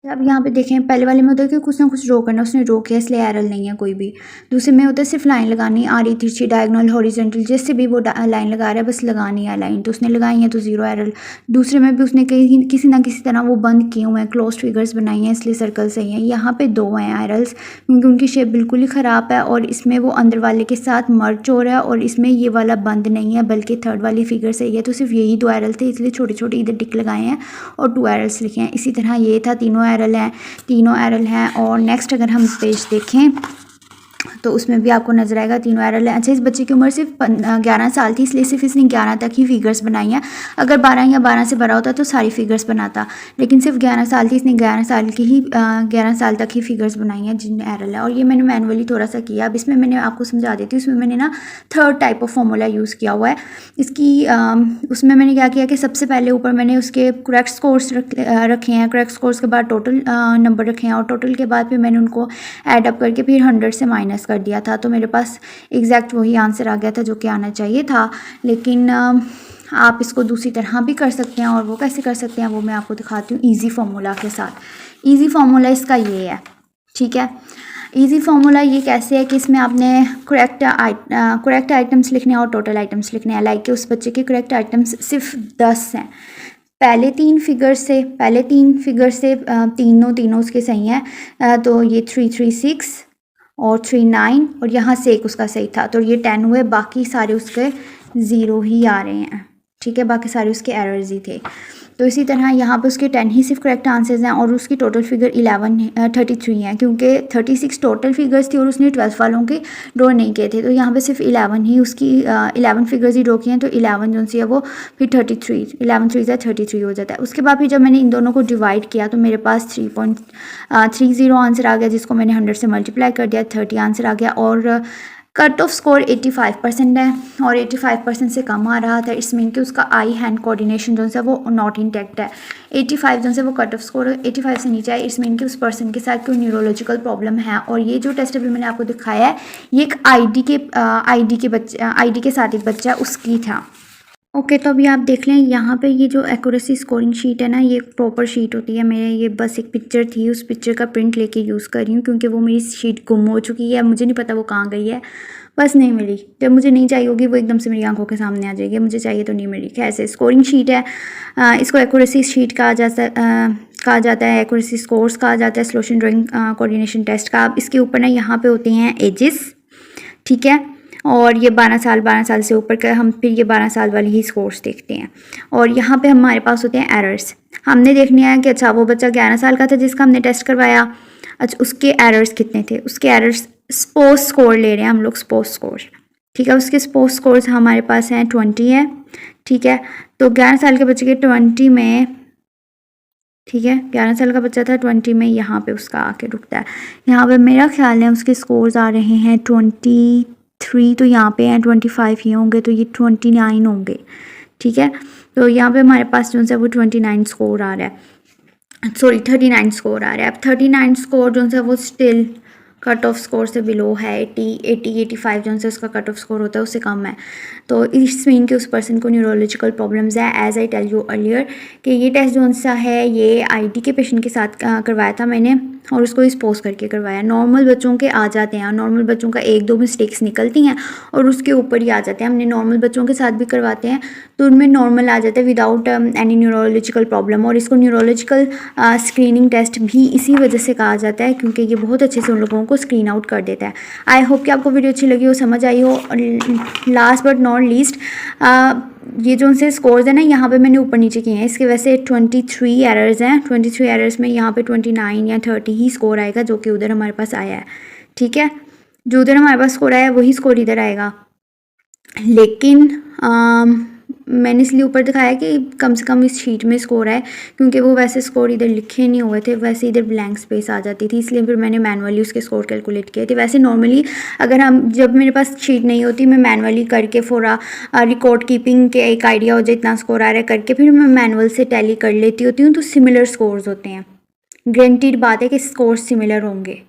अब यहाँ पे देखें, पहले वाले में होता है कि कुछ ना कुछ ड्रॉ करना, उसने ड्रॉ किया इसलिए एरर नहीं है कोई भी। दूसरे में होता है सिर्फ लाइन लगानी, आरी तिरछी डायगोनल हॉरिजॉन्टल जैसे भी वो लाइन लगा रहा है बस लगानी है लाइन, तो उसने लगाई है तो ज़ीरो एरर। दूसरे में भी उसने किसी ना किसी तरह वो बंद किए हुए हैं, क्लोज फिगर्स बनाई हैं इसलिए सर्कल सही है। यहाँ पे दो हैं एरर्स क्योंकि उनकी शेप बिल्कुल ही ख़राब है और इसमें वो अंदर वाले के साथ मर्ज हो रहा है और इसमें ये वाला बंद नहीं है बल्कि थर्ड वाली फिगर सही है। तो सिर्फ यही दो एरर थे इसलिए छोटे छोटे इधर टिक लगाए हैं और 2 एरर्स लिखे हैं। इसी तरह ये था, तीनों एरर हैं। और नेक्स्ट अगर हम पेज देखें तो उसमें भी आपको नजर आएगा तीनों एरर है। अच्छा, इस बच्चे की उम्र सिर्फ 11 साल थी इसलिए सिर्फ इसने 11 तक ही फिगर्स बनाई हैं। अगर 12 या 12 से बड़ा होता तो सारी फिगर्स बनाता, लेकिन सिर्फ 11 साल थी, इसने 11 साल तक ही फिगर्स बनाई हैं जिनमें एरर है। और ये मैंने मैनुअली थोड़ा सा किया। अब इसमें मैंने आपको समझा देती हूँ। इसमें मैंने ना third type of formula use किया हुआ है इसकी। उसमें मैंने क्या किया कि सबसे पहले ऊपर मैंने उसके करेक्ट स्कोर्स रखे हैं, करेक्ट स्कोर्स के बाद टोटल नंबर रखे हैं और टोटल के बाद फिर मैंने उनको ऐड अप करके फिर 100 से माइनस कर दिया था, तो मेरे पास एग्जैक्ट वही आंसर आ गया था जो कि आना चाहिए था। लेकिन आप इसको दूसरी तरह भी कर सकते हैं और वो कैसे कर सकते हैं वो मैं आपको दिखाती हूँ इजी फार्मूला के साथ। इजी फार्मूला इसका ये है, ठीक है। इजी फार्मूला ये कैसे है कि इसमें आपने करेक्ट आइटम्स लिखने हैं और टोटल आइटम्स लिखने हैं। लाइक कि उस बच्चे के करेक्ट आइटम्स सिर्फ 10 हैं। पहले तीन फिगर से तीनों उसके सही हैं, तो ये 336 और 39 और यहाँ से एक उसका सही था, तो ये 10 हुए। बाकी सारे उसके ज़ीरो ही आ रहे हैं, ठीक है, बाकी सारे उसके एरर्स ही थे। तो इसी तरह यहाँ पे उसके 10 ही सिर्फ करेक्ट आंसर्स हैं और उसकी टोटल फिगर 33 हैं क्योंकि 36 टोटल फिगर्स थी और उसने 12 वालों के ड्रॉ नहीं किए थे, तो यहाँ पे सिर्फ 11 ही उसकी 11 फिगर्स ही ड्रॉ किए हैं, तो 11 जो सी है वो फिर 33, 11 3 33 हो जाता है। उसके बाद फिर जब मैंने इन दोनों को डिवाइड किया तो मेरे पास 3.30 आंसर आ गया, जिसको मैंने 100 से मल्टीप्लाई कर दिया, 30 आंसर आ गया। और कट ऑफ स्कोर 85% है और 85% से कम आ रहा था। इट्स मीन कि उसका आई हैंड कोऑर्डिनेशन जो है वो नॉट इंटैक्ट है। 85 जो है वो कट ऑफ स्कोर 85 से नीचे है। इट्स मीन कि उस पर्सन के साथ कोई न्यूरोलॉजिकल प्रॉब्लम है। और ये जो टेस्ट अभी मैंने आपको दिखाया है ये एक आईडी के साथ एक बच्चा उसकी था। ओके, तो अभी आप देख लें यहाँ पे ये जो एक्यूरेसी स्कोरिंग शीट है ना, ये प्रॉपर शीट होती है। मेरे ये बस एक पिक्चर थी, उस पिक्चर का प्रिंट लेके यूज़ कर रही हूँ क्योंकि वो मेरी शीट गुम हो चुकी है। मुझे नहीं पता वो कहाँ गई है, बस नहीं मिली। जब मुझे नहीं चाहिए होगी वो एकदम से मेरी आंखों के सामने आ जाएगी, मुझे चाहिए तो नहीं मिली। कैसे स्कोरिंग शीट है, इसको एक्यूरेसी शीट कहा जाता है, एक्यूरेसी स्कोर्स कहा जाता है, सॉल्यूशन ड्राइंग कोऑर्डिनेशन टेस्ट का। अब इसके ऊपर ना यहाँ पे होते हैं एजेस, ठीक है, और ये 12 साल से ऊपर का हम फिर ये 12 साल वाली ही स्कोर्स देखते हैं। और यहाँ पे हमारे पास होते हैं एरर्स। हमने देखना है कि अच्छा वो बच्चा 11 साल का था जिसका हमने टेस्ट करवाया, अच्छा उसके एरर्स कितने थे। उसके एरर्स स्पोज स्कोर ले रहे हैं हम लोग, स्पोज स्कोर, ठीक है। उसके स्पोज स्कोर्स हमारे पास हैं 20 है, ठीक है। तो 11 साल के बच्चे के 20 में, ठीक है, 11 साल का बच्चा था 20 में यहाँ पे उसका आके रुकता है। यहाँ पे मेरा ख्याल है उसके स्कोर्स आ रहे हैं 23, तो यहाँ पे हैं 25 ही होंगे, तो ये 29 होंगे, ठीक है। तो यहाँ पे हमारे पास जो है वो 29 स्कोर आ रहा है, सॉरी 39 स्कोर आ रहा है। अब 39 स्कोर जो है वो स्टिल कट ऑफ स्कोर से बिलो है। 85 जो है उसका कट ऑफ स्कोर होता है उससे कम है। तो इस मीन कि उस पर्सन को न्यूरोलॉजिकल प्रॉब्लम्स है। As I tell you earlier कि ये टेस्ट जो सा है ये आईडी के पेशेंट के साथ करवाया था मैंने और उसको एक्सपोज करके करवाया। नॉर्मल बच्चों के आ जाते हैं, नॉर्मल बच्चों का 1-2 मिस्टेक्स निकलती हैं और उसके ऊपर ही आ जाते हैं। हमने नॉर्मल बच्चों के साथ भी करवाते हैं तो उनमें नॉर्मल आ जाता है विदाउट एनी न्यूरोलॉजिकल प्रॉब्लम। और इसको न्यूरोलॉजिकल स्क्रीनिंग टेस्ट भी इसी वजह से कहा जाता है क्योंकि ये बहुत अच्छे से उन लोगों को स्क्रीन आउट कर देता है। आई होप कि आपको वीडियो अच्छी लगी हो, समझ आई हो। लास्ट बट नॉट लीस्ट ये जो उनसे स्कोर्स है ना यहाँ पे मैंने ऊपर नीचे किए हैं, इसके वैसे 23 एरर्स हैं। 23 एरर्स में यहाँ पे 29 या 30 ही स्कोर आएगा जो कि उधर हमारे पास आया है, ठीक है। जो उधर हमारे पास स्कोर आया है वही स्कोर इधर आएगा। लेकिन मैंने इसलिए ऊपर दिखाया कि कम से कम इस शीट में स्कोर है क्योंकि वो वैसे स्कोर इधर लिखे नहीं हुए थे, वैसे इधर ब्लैंक स्पेस आ जाती थी, इसलिए फिर मैंने मैनुअली उसके स्कोर कैलकुलेट किए थे। वैसे नॉर्मली अगर हम जब मेरे पास शीट नहीं होती मैं मैनुअली करके पूरा रिकॉर्ड कीपिंग के एक आइडिया हो जाए इतना स्कोर आ रहा है करके फिर मैं मैनुअल से टैली कर लेती होती हूँ, तो सिमिलर स्कोर्स होते हैं। गारंटीड बात है कि स्कोर सिमिलर होंगे।